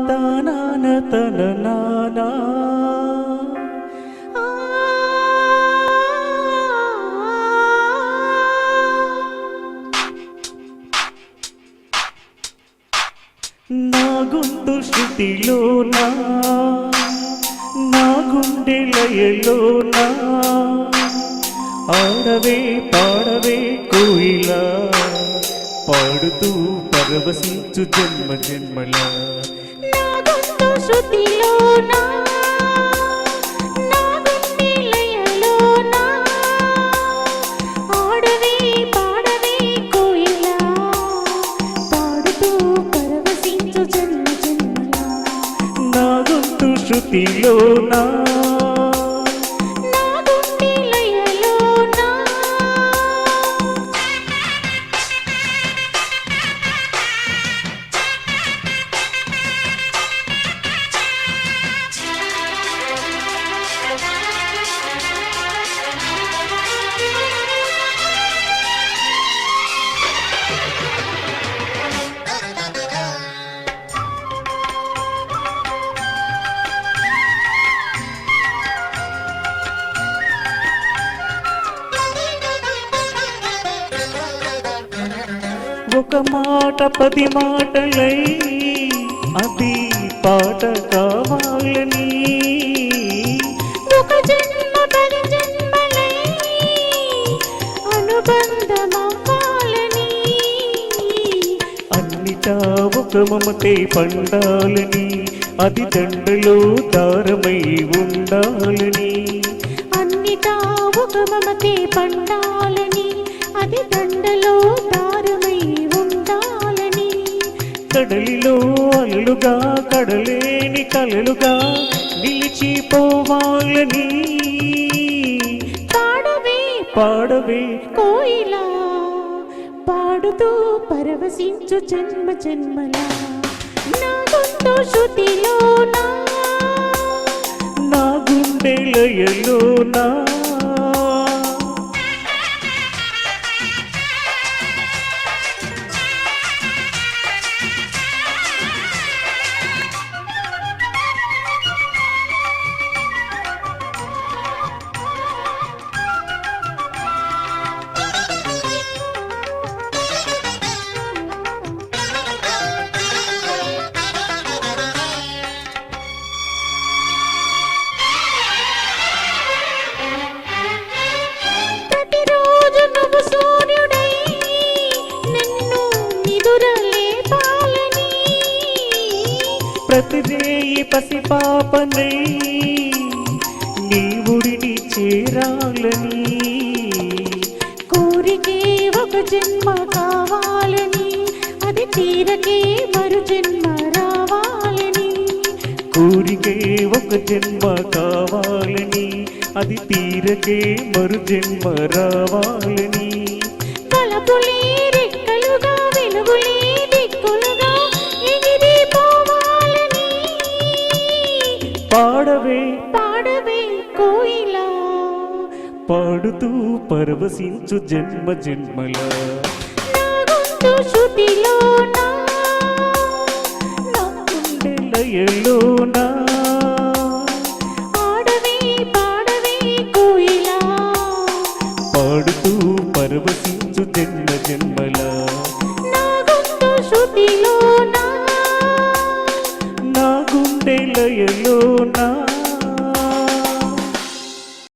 తానాన తన నానా నా గొంతు శృతిలోనా నా గుండె లయలోనా ఆడవే పాడవే కోయిలా పాడుతూ పరవశించు జన్మ జన్మలా నా గొంతు శృతిలోనా నా గుండె లయలోనా ఆడవే పాడవే కోయిలా పాడుతూ పరవశించు జన్మ జన్మలా నా గొంతు శృతిలోనా ఒక మాట 10 మాటలై అది పాట కావాలని ఒక జన్మ 10 జన్మలై అనుబంధమవ్వాలని అన్నిటా ఒక మమతే పండాలని అది దండలో దారమై ఉండాలని అన్నిటా ఒక మమతే పండాలని అది దండలో దారమై ఉండాలని కడలిలో అలలుగా కడలేని కలలుగా నిలిచిపోవాలని పాడవే పాడవే కోయిలా పాడుతూ పరవశించు జన్మ జన్మలా నా గొంతు శృతిలోనా నా గుండె లయలోనా ప్రతిదేయి పసిపాపనై నీ ఊరిని చేరాలని కోరికే ఒక జన్మ కావాలని అది తీరకే మరు జన్మ రావాలని కోరికే ఒక జన్మ కావాలని అది తీరకే మరు జన్మ రావాలని కలపులే రెక్కలుగా వెలుగులే దిక్కులుగా పాడవే పాడవే కోయిలా పాడుతూ పరవశించు జన్మ జన్మలా నా గొంతు శృతిలోనా నా గుండె లయలోనా ఆడవే పాడవే కోయిలా పాడుతూ పరవశించు జన్మ జన్మలా నా గొంతు శృతిలోనా నా గుండె లయలోనా